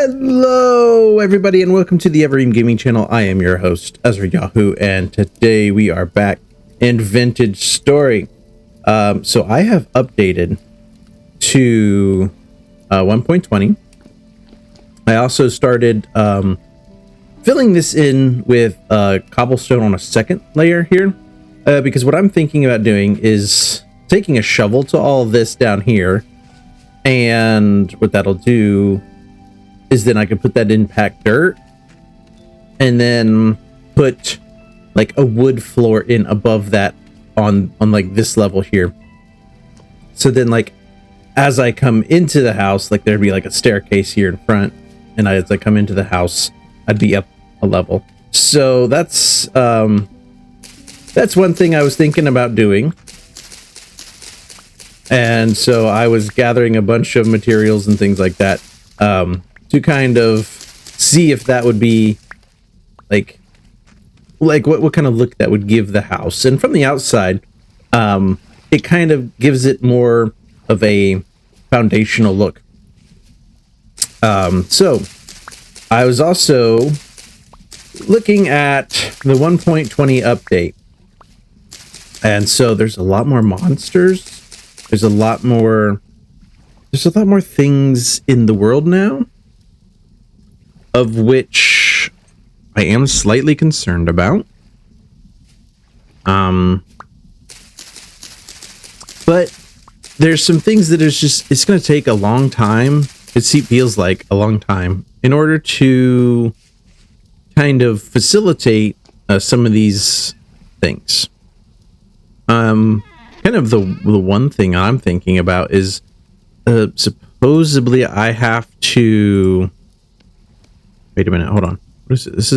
Hello, everybody, and welcome to the Evereem Gaming Channel. I am your host, Ezra Yahoo, and today we are back in Vintage Story. So I have updated to 1.20. I also started filling this in with cobblestone on a second layer here, because what I'm thinking about doing is taking a shovel to all of this down here, and what that'll do is then I can put that in packed dirt and then put like a wood floor in above that on like this level here. So then like as I come into the house, like there'd be like a staircase here in front, and as I come into the house, I'd be up a level. So that's one thing I was thinking about doing. And so I was gathering a bunch of materials and things like that to kind of see if that would be like what kind of look that would give the house. And from the outside, it kind of gives it more of a foundational look. So I was also looking at the 1.20 update, and so there's a lot more monsters. There's a lot more things in the world now, of which I am slightly concerned about. But there's some things that it's going to take a long time. It feels like a long time in order to kind of facilitate some of these things. Kind of the one thing I'm thinking about is supposedly I have to wait a minute, hold on. What is it? This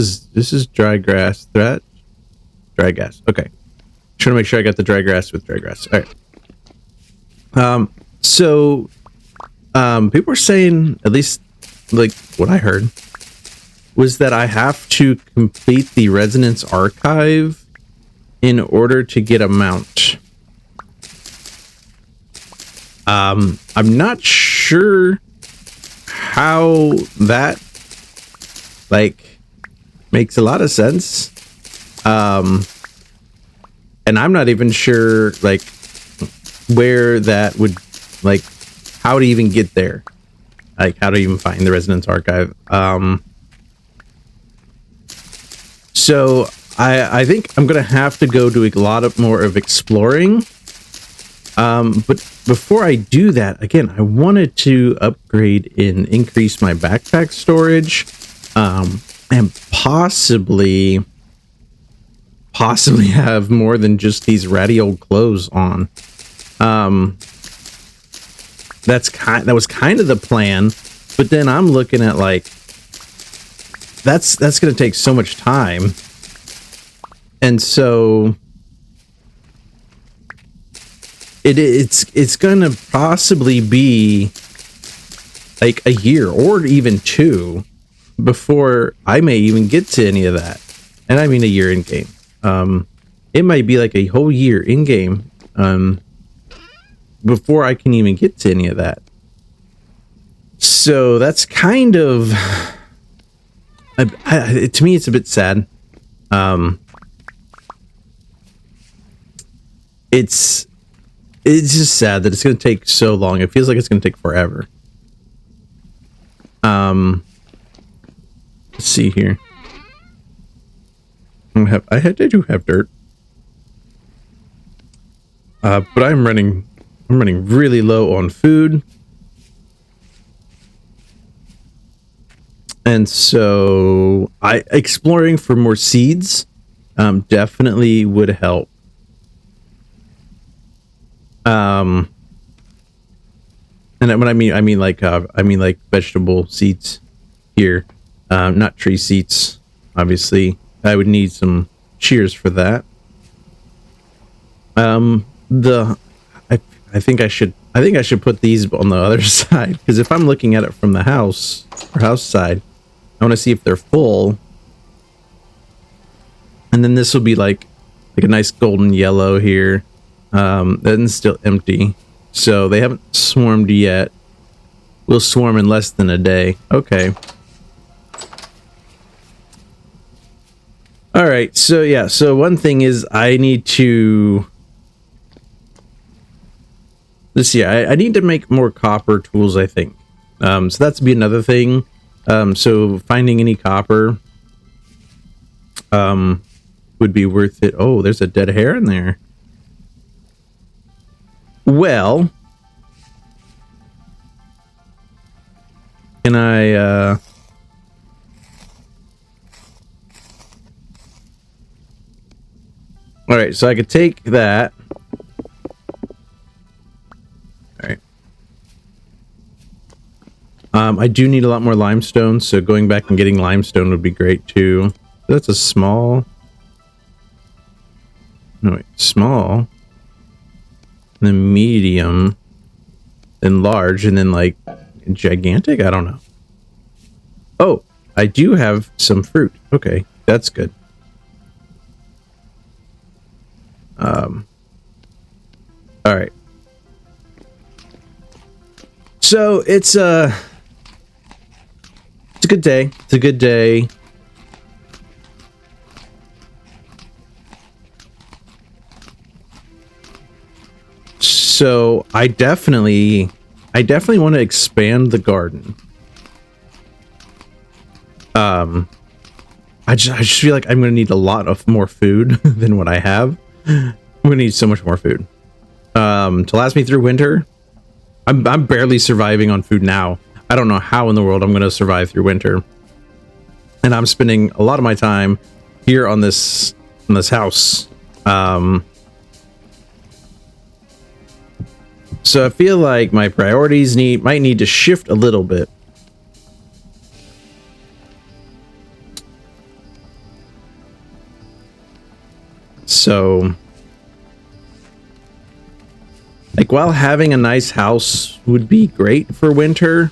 is dry grass. That dry grass. Okay. Trying to make sure I got the dry grass with dry grass. All right. So people were saying, at least like what I heard, was that I have to complete the Resonance Archive in order to get a mount. I'm not sure how that like makes a lot of sense. And I'm not even sure like where that would, like, how to even get there, like how to even find the Resonance Archive. So I think I'm gonna have to go do a lot more of exploring. But before I do that, again, I wanted to upgrade and increase my backpack storage, and possibly have more than just these ratty old clothes on. That was kind of the plan, but then I'm looking at like that's going to take so much time, and so it's gonna possibly be like a year or even two before I may even get to any of that. And I mean a year in game. It might be like a whole year in game before I can even get to any of that. So that's kind of to me it's a bit sad. It's just sad that it's going to take so long. It feels like it's going to take forever. Let's see here. I do have dirt. But I'm running really low on food. And so exploring for more seeds definitely would help. And when I mean like vegetable seeds here, not tree seeds. Obviously, I would need some shears for that. I think I should put these on the other side, because if I'm looking at it from the house side, I want to see if they're full. And then this will be like a nice golden yellow here. Then still empty. So they haven't swarmed yet. Will swarm in less than a day. Okay. All right, so yeah, so one thing is I need to... Let's see, I need to make more copper tools, I think. So that's be another thing. So finding any copper would be worth it. Oh, there's a dead hair in there. Well, can I all right, so I could take that. All right. I do need a lot more limestone, so going back and getting limestone would be great too. That's a small. No, wait, small. And then medium. Then large, and then like gigantic? I don't know. Oh, I do have some fruit. Okay, that's good. All right. So it's a good day. It's a good day. So I definitely want to expand the garden. I just feel like I'm gonna need a lot of more food than what I have. I'm gonna need so much more food. To last me through winter. I'm barely surviving on food now. I don't know how in the world I'm gonna survive through winter. And I'm spending a lot of my time here on this house. So I feel like my priorities might need to shift a little bit. So, like, while having a nice house would be great for winter,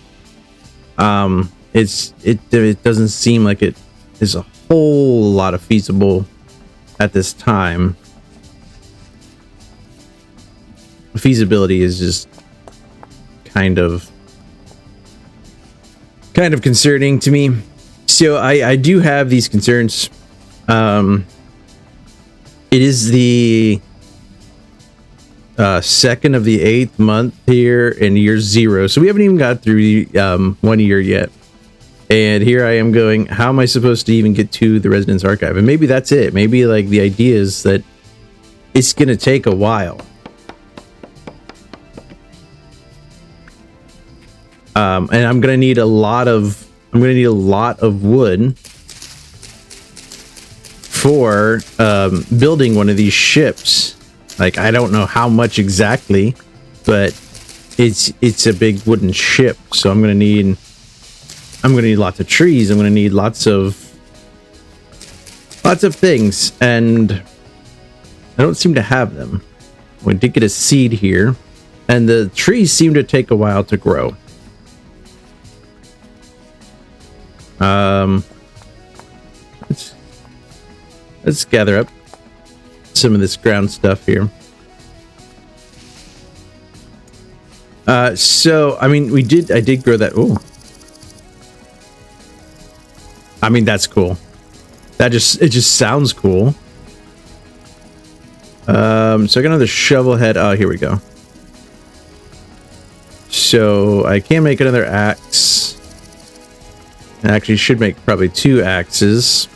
it doesn't seem like it is a whole lot of feasible at this time. Feasibility is just kind of concerning to me. So I do have these concerns. It is the 2nd of the 8th month here in year 0, so we haven't even got through 1 year yet. And here I am going, how am I supposed to even get to the Residence Archive? And maybe that's it. Maybe like the idea is that it's gonna take a while. And I'm gonna need a lot of wood for building one of these ships. Like, I don't know how much exactly, but it's a big wooden ship, so I'm gonna need lots of trees. I'm gonna need lots of things, and I don't seem to have them. We did get a seed here, and the trees seem to take a while to grow. Let's gather up some of this ground stuff here. So I mean, I did grow that. Oh, I mean, that's cool. It just sounds cool. So I got another shovel head. Oh, here we go. So I can make another axe. I actually should make probably 2 axes.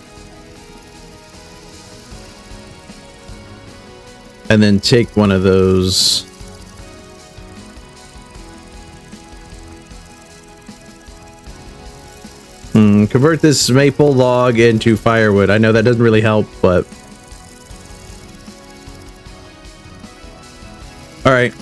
And then take one of those. Convert this maple log into firewood. I know that doesn't really help, but... Alright.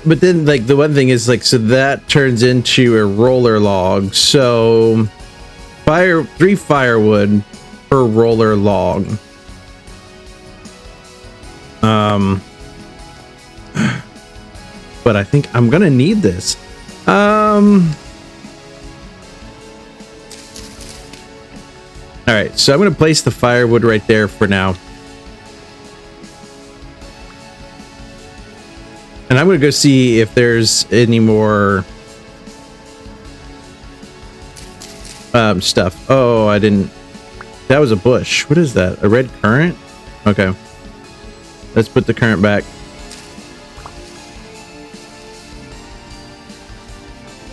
But then, like, the one thing is, like, so that turns into a roller log. So, 3 firewood per roller log. But I think I'm gonna need this. Alright, so I'm gonna place the firewood right there for now. And I'm gonna go see if there's any more stuff. Oh, I didn't. That was a bush. What is that? A red currant? Okay. Let's put the currant back.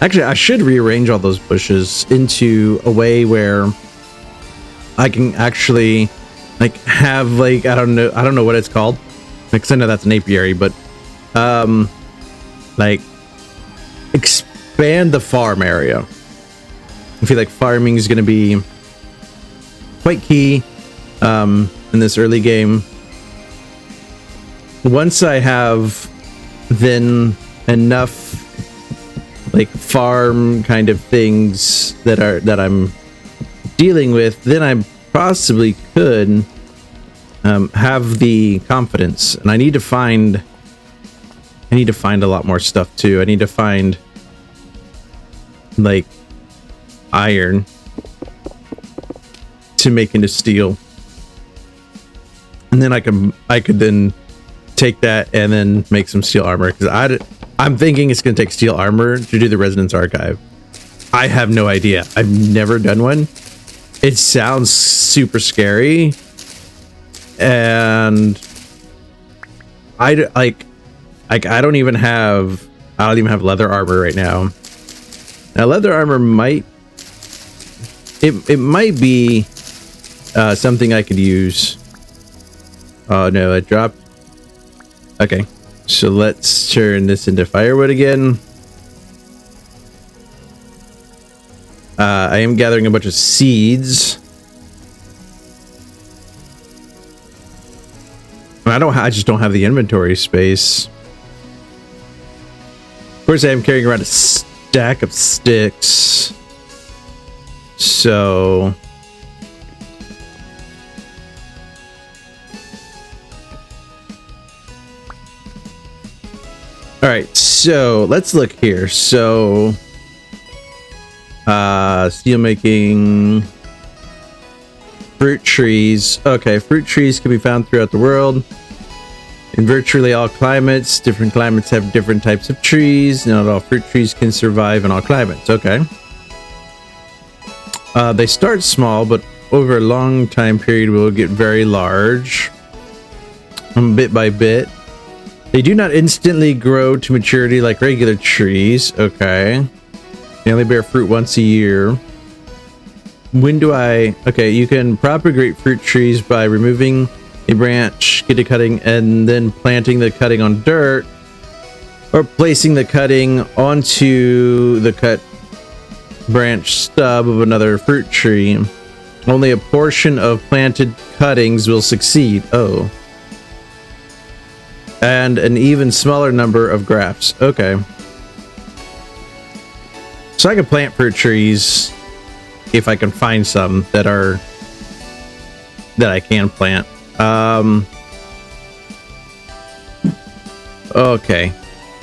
Actually, I should rearrange all those bushes into a way where I can actually like have like I don't know what it's called. Because I know that's an apiary, but like expand the farm area. I feel like farming is going to be quite key in this early game. Once I have then enough like farm kind of things that I'm dealing with, then I possibly could have the confidence. And I need to find a lot more stuff too. I need to find like iron to make into steel, and then I could then take that and then make some steel armor, because I'm thinking it's going to take steel armor to do the Resonance Archive. I have no idea. I've never done one. It sounds super scary, and I don't even have leather armor right now. Now leather armor might be something I could use. Oh no, it dropped. Okay, so let's turn this into firewood again. I am gathering a bunch of seeds. I just don't have the inventory space. Of course, I am carrying around a stack of sticks. So all right, so let's look here. So steel making, fruit trees. Okay, fruit trees can be found throughout the world in virtually all climates. Different climates have different types of trees. Not all fruit trees can survive in all climates. Okay. They start small, but over a long time period will get very large, bit by bit. They do not instantly grow to maturity like regular trees. Okay. They only bear fruit once a year. When do I... Okay, you can propagate fruit trees by removing a branch, get a cutting, and then planting the cutting on dirt, or placing the cutting onto the cut branch stub of another fruit tree. Only a portion of planted cuttings will succeed. Oh. And an even smaller number of grafts. Okay. So I can plant fruit trees if I can find some that I can plant. Okay.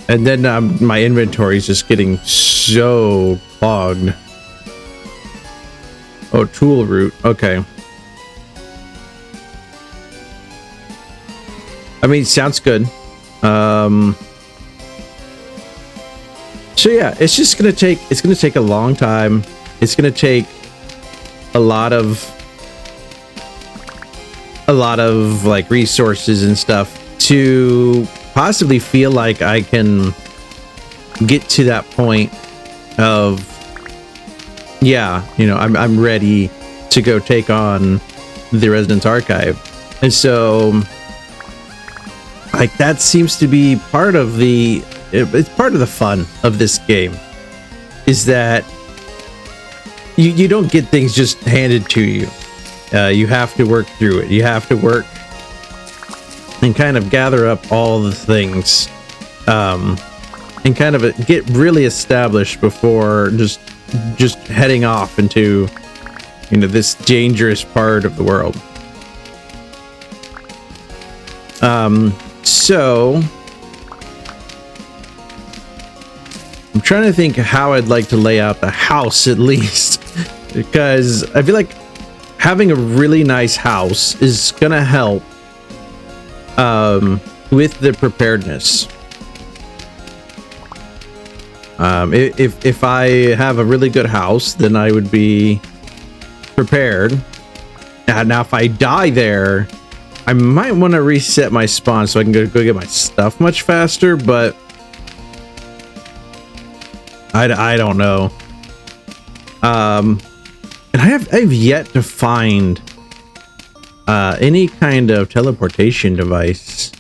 And then my inventory is just getting so clogged. Oh, tool root. Okay. I mean, sounds good. So yeah, it's just gonna take a long time. It's gonna take a lot of like resources and stuff to possibly feel like I can get to that point of, yeah, you know, I'm ready to go take on the Resonance Archive. And so like that seems to be part of it's part of the fun of this game, is that you don't get things just handed to you. You have to work through it. You have to work and kind of gather up all the things, and kind of get really established before just heading off into, you know, this dangerous part of the world. So I'm trying to think how I'd like to lay out the house, at least, because I feel like having a really nice house is gonna help with the preparedness. If I have a really good house, then I would be prepared. Now, if I die there, I might want to reset my spawn so I can go get my stuff much faster, but I don't know. And I've yet to find any kind of teleportation device.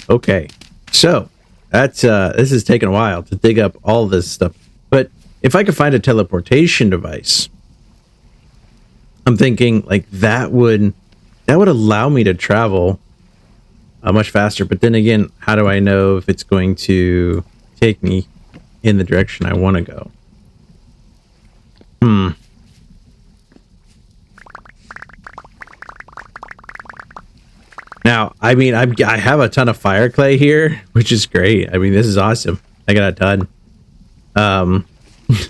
Okay, so that's this is taking a while to dig up all this stuff. But if I could find a teleportation device, I'm thinking like that would allow me to travel much faster. But then again, how do I know if it's going to take me in the direction I want to go? Now, I mean, I have a ton of fire clay here, which is great. I mean, this is awesome. I got a ton.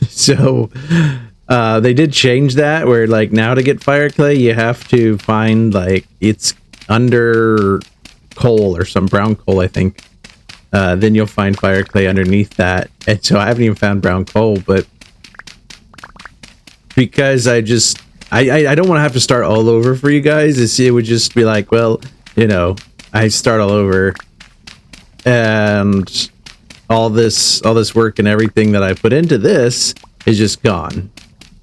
So they did change that where like now to get fire clay, you have to find like it's under coal or some brown coal, I think. Then you'll find fire clay underneath that. And so I haven't even found brown coal, but because I don't want to have to start all over for you guys. It would just be like, well, you know, I start all over and all this work and everything that I put into this is just gone.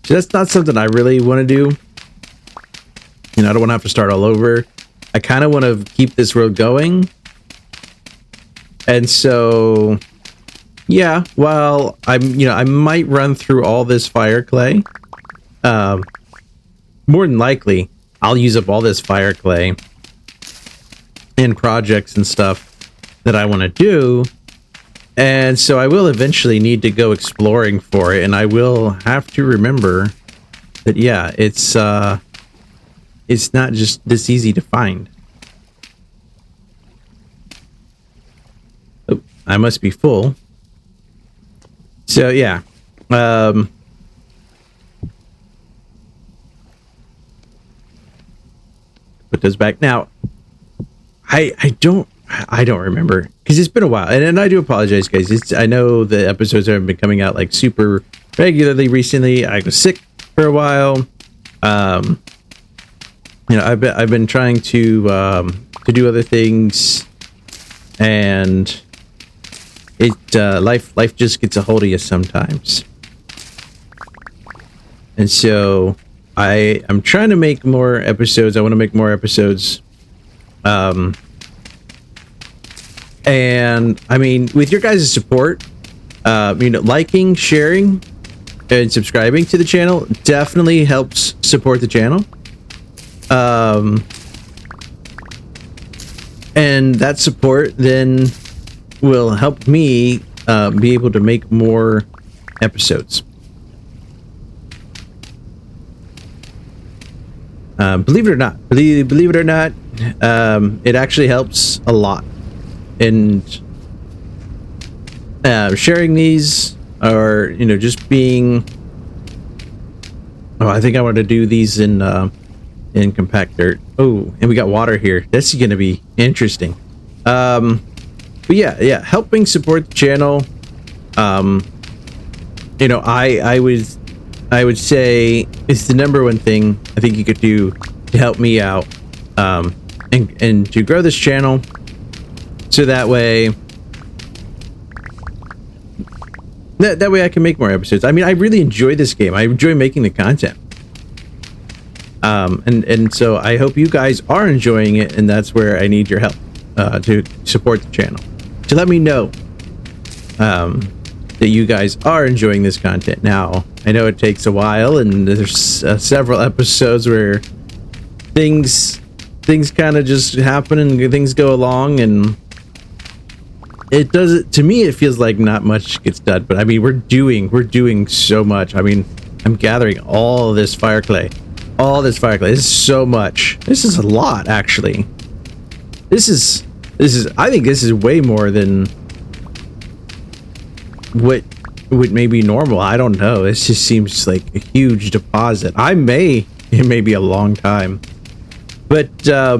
So that's not something I really want to do. You know, I don't want to have to start all over. I kind of want to keep this road going. And so, yeah, while I might run through all this fire clay. More than likely, I'll use up all this fire clay in projects and stuff that I want to do. And so I will eventually need to go exploring for it, and I will have to remember that, yeah, it's not just this easy to find. Oh, I must be full. So yeah, put those back now. I don't remember because it's been a while, and I do apologize, guys. I know the episodes haven't been coming out like super regularly recently. I was sick for a while. You know, I've been trying to do other things, and life just gets a hold of you sometimes. And so I'm trying to make more episodes. I want to make more episodes. And I mean, with your guys' support, you know, liking, sharing, and subscribing to the channel definitely helps support the channel. And that support then will help me be able to make more episodes. Believe it or not, it actually helps a lot. And sharing these, or you know, just being. Oh, I think I want to do these in compact dirt. Oh, and we got water here. This is going to be interesting. But yeah, helping support the channel. You know, I would say it's the number one thing I think you could do to help me out, and to grow this channel. So that way I can make more episodes. I mean, I really enjoy this game. I enjoy making the content. And so I hope you guys are enjoying it, and that's where I need your help to support the channel. To let me know that you guys are enjoying this content. Now, I know it takes a while, and there's several episodes where things kind of just happen and things go along, and it does. To me, it feels like not much gets done. But I mean, we're doing so much. I mean, I'm gathering all this fire clay. All this fire clay. This is so much. This is a lot, actually. This is. I think this is way more than what would maybe normal. I don't know. This just seems like a huge deposit. I may it may be a long time. But I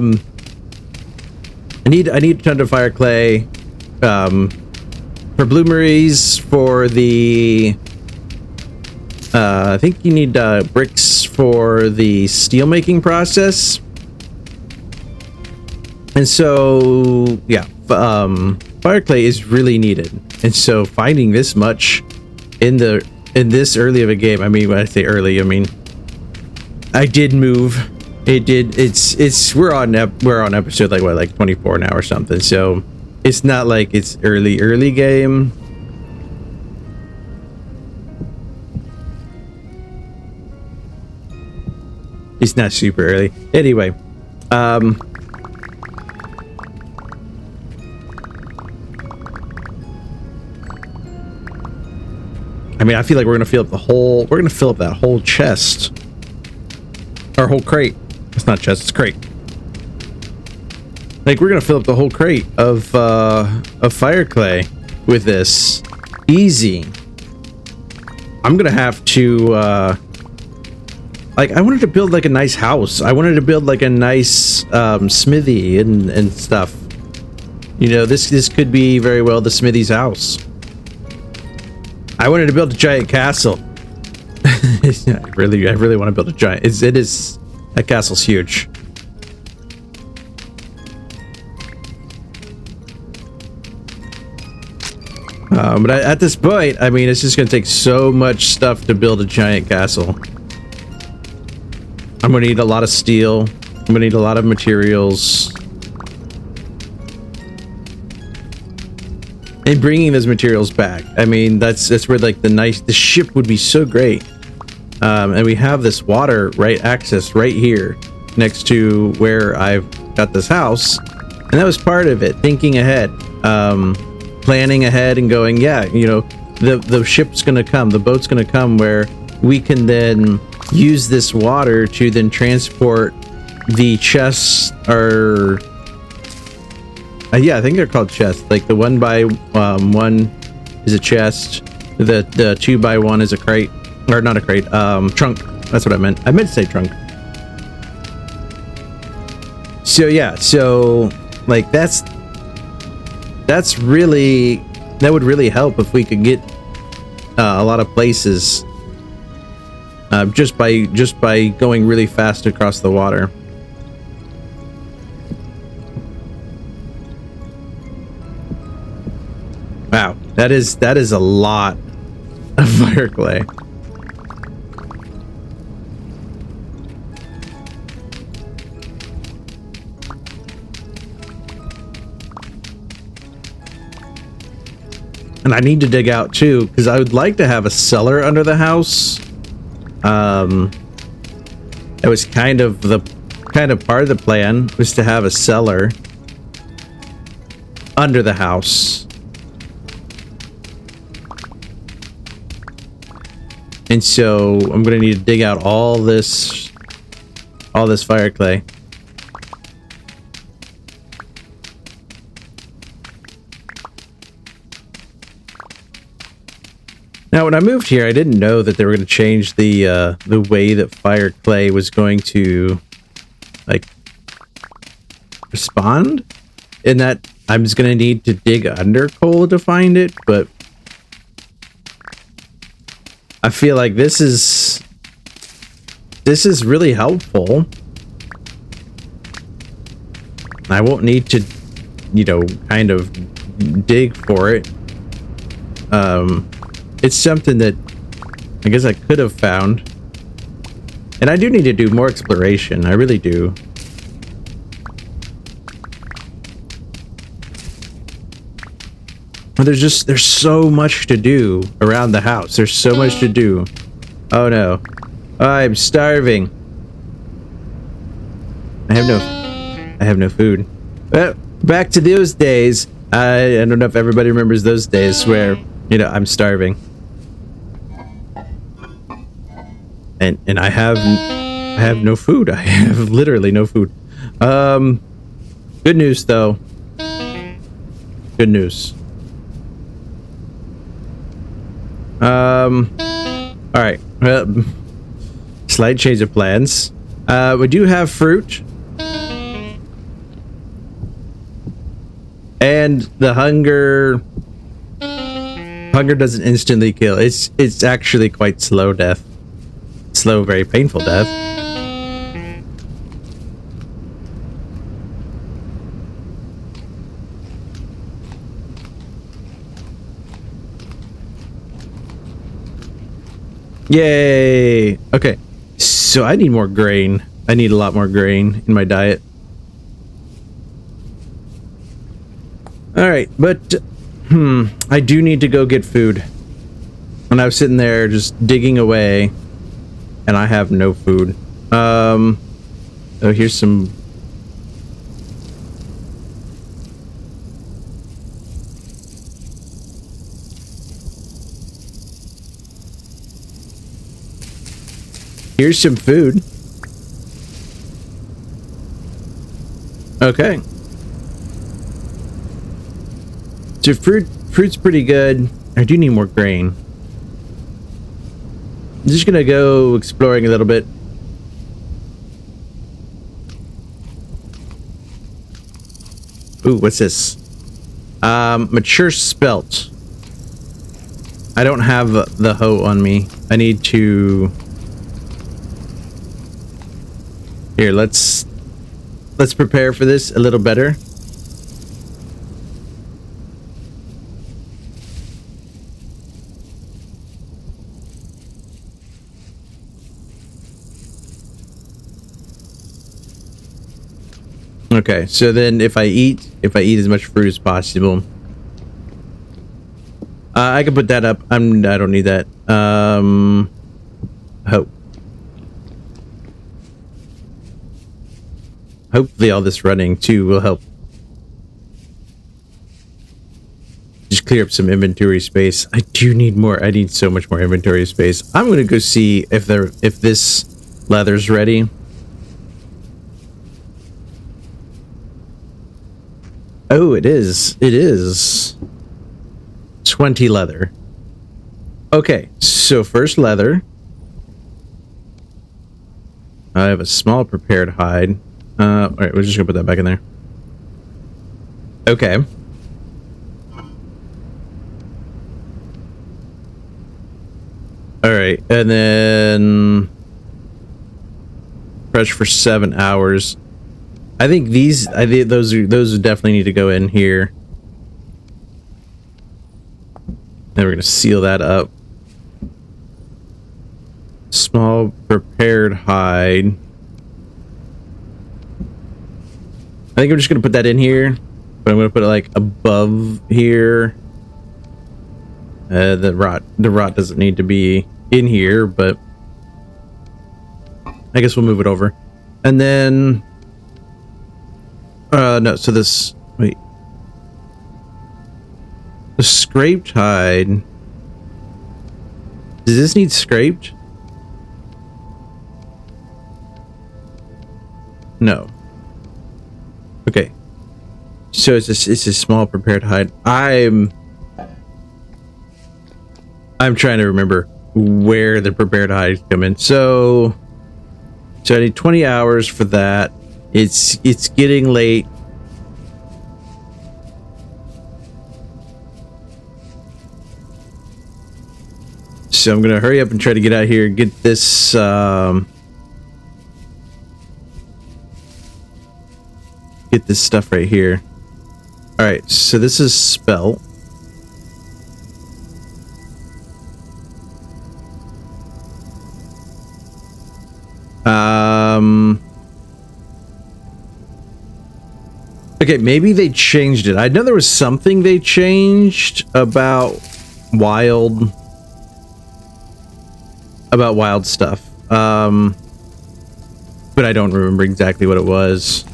need a ton of fire clay for bloomeries, for the I think you need bricks for the steel making process. And so yeah, fire clay is really needed. And so finding this much in this early of a game, I mean, when I say early, I mean I did move. We're on episode like what, like 24 now or something. So it's not like it's early game. It's not super early. Anyway, I mean, I feel like we're gonna fill up that whole chest. Or whole crate. It's not chest, it's crate. Like, we're gonna fill up the whole crate of fire clay with this. Easy. I'm gonna have to like, I wanted to build like a nice house. I wanted to build like a nice smithy and stuff. You know, this could be very well the smithy's house. I wanted to build a giant castle. I really want to build a giant. That castle's huge. But at this point, I mean, it's just gonna take so much stuff to build a giant castle. I'm gonna need a lot of steel. I'm gonna need a lot of materials. And bringing those materials back, I mean, that's where like the ship would be so great. And we have this water access right here next to where I've got this house, and that was part of it. Thinking ahead, planning ahead, and going, yeah, you know, the ship's gonna come, the boat's gonna come, where we can then use this water to then transport the chests, or yeah, I think they're called chests. Like the 1x1 is a chest, the 2x1 is a crate, or not a crate, trunk. That's what I meant. I meant to say trunk. So yeah, so like that would really help if we could get a lot of places just by going really fast across the water. Wow, that is a lot of fire clay. And I need to dig out too, because I would like to have a cellar under the house. It was kind of part of the plan, was to have a cellar under the house. And so I'm gonna need to dig out all this fire clay. Now, when I moved here, I didn't know that they were going to change the way that fire clay was going to, like, respond. In that I'm just going to need to dig under coal to find it, but I feel like this is really helpful. I won't need to, you know, kind of dig for it. It's something that I guess I could have found. And I do need to do more exploration. I really do. But there's so much to do around the house. There's so much to do. Oh no. I'm starving. I have no food. Back to those days. I don't know if everybody remembers those days where, you know, I'm starving. And I have no food. I have literally no food. Good news though. Good news. All right. Slight change of plans. We do have fruit. And the hunger doesn't instantly kill. It's actually quite slow death. Slow, very painful death. Yay! Okay, so I need more grain. I need a lot more grain in my diet. Alright, but I do need to go get food. When I was sitting there just digging away, and I have no food. Oh, here's some... Here's some food. Okay. So fruit's pretty good. I do need more grain. I'm just gonna go exploring a little bit. Ooh, what's this? Mature spelt. I don't have the hoe on me. I need to... Here, let's prepare for this a little better. Okay, so then if I eat as much fruit as possible, I can put that up. I don't need that. Hope. Hopefully all this running too will help. Just clear up some inventory space. I do need more. I need so much more inventory space. I'm gonna go see if this leather's ready. Oh, it is. It is. 20 leather. Okay, so first leather. I have a small prepared hide. Alright, we're just gonna put that back in there. Okay. Alright, and then... fresh for 7 hours. I think those definitely need to go in here. Then we're gonna seal that up. Small prepared hide. I think I'm just gonna put that in here, but I'm gonna put it like above here. The rot doesn't need to be in here, but I guess we'll move it over. And then no, so this, wait. The scraped hide. Does this need scraped? No. Okay. So it's a small prepared hide. I'm trying to remember where the prepared hides come in. So I need 20 hours for that. It's getting late. So I'm gonna hurry up and try to get out here and get this stuff right here. Alright, so this is spelt. Okay, maybe they changed it. I know there was something they changed about wild stuff. But I don't remember exactly what it was.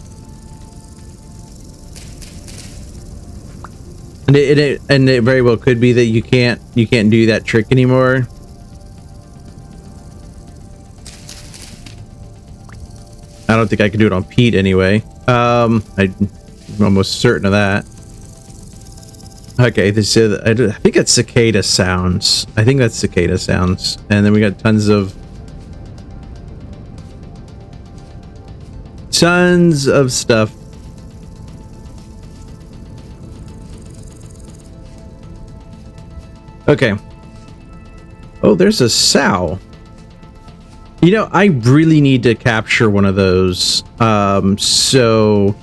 And it very well could be that you can't do that trick anymore. I don't think I can do it on Pete anyway. I'm almost certain of that. Okay, this is, I think it's cicada sounds. I think that's cicada sounds. And then we got tons of tons of stuff. Okay. Oh, there's a sow. You know, I really need to capture one of those. So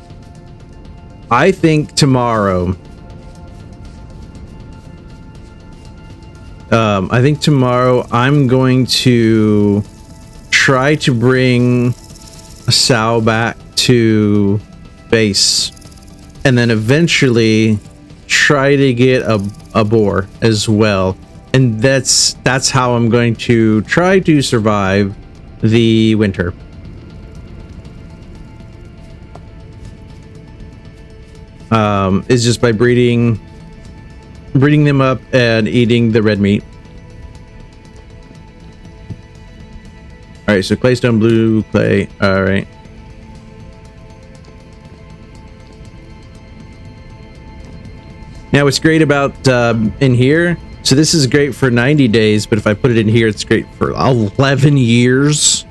I think tomorrow. I'm going to try to bring a sow back to base, and then eventually try to get a boar as well. And that's how I'm going to try to survive the winter. Is just by breeding them up and eating the red meat. All right, so claystone, blue clay. All right. Now, what's great about in here, so this is great for 90 days, but if I put it in here, it's great for 11 years.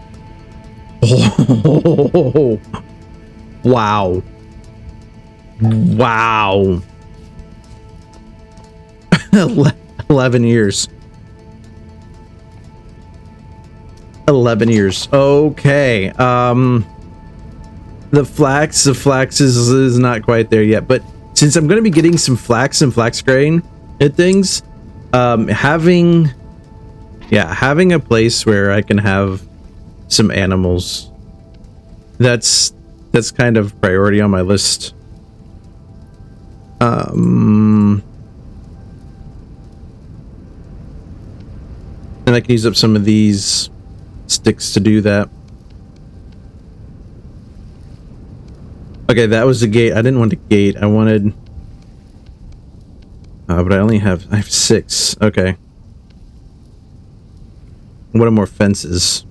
Oh, wow. Wow. 11 years. 11 years. Okay. The flax is not quite there yet, but since I'm going to be getting some flax and flax grain and things, having a place where I can have some animals, that's kind of priority on my list. And I can use up some of these sticks to do that. Okay, that was the gate. I didn't want the gate. I wanted... but I have 6. Okay. What are more fences?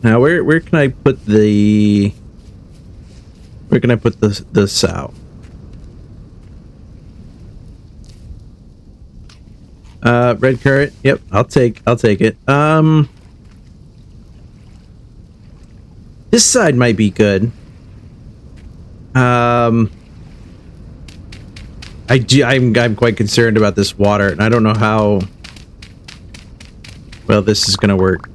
Now where can I put the... Where can I put the sow? Red carrot. Yep, I'll take it. This side might be good. I'm quite concerned about this water, and I don't know how well this is gonna work.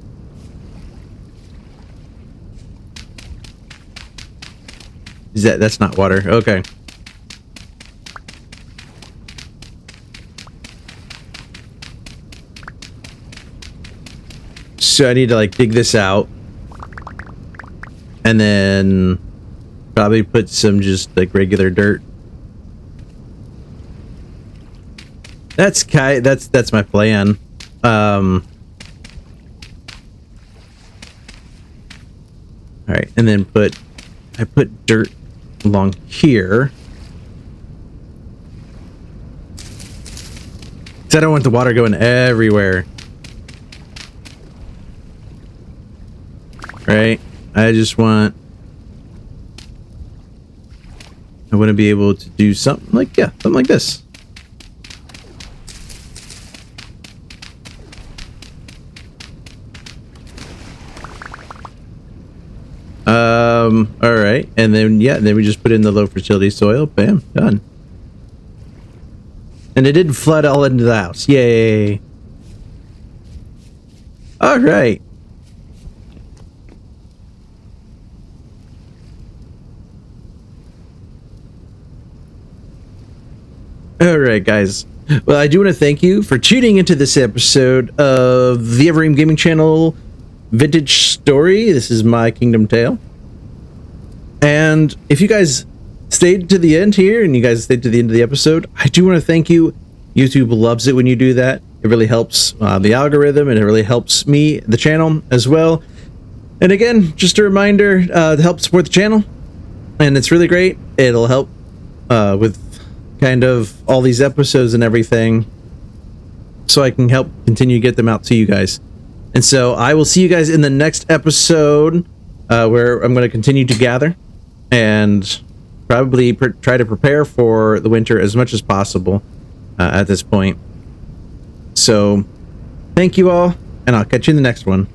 That's not water. Okay. So I need to like dig this out, and then probably put some just like regular dirt. That's my plan. All right, and then I put dirt along here. 'Cause I don't want the water going everywhere. Right? I want to be able to do something like this. All right, and then then we just put in the low fertility soil. Bam, done. And it didn't flood all into the house. Yay! All right. All right, guys. Well, I do want to thank you for tuning into this episode of the Everream Gaming Channel Vintage Story. This is my Kingdom Tale. And if you guys stayed to the end here and you guys stayed to the end of the episode, I do want to thank you. YouTube loves it when you do that. It really helps the algorithm, and it really helps me, the channel, as well. And again, just a reminder to help support the channel. And it's really great. It'll help with kind of all these episodes and everything, so I can help continue to get them out to you guys. And so I will see you guys in the next episode, where I'm going to continue to gather and probably try to prepare for the winter as much as possible at this point. So Thank you all, and I'll catch you in the next one.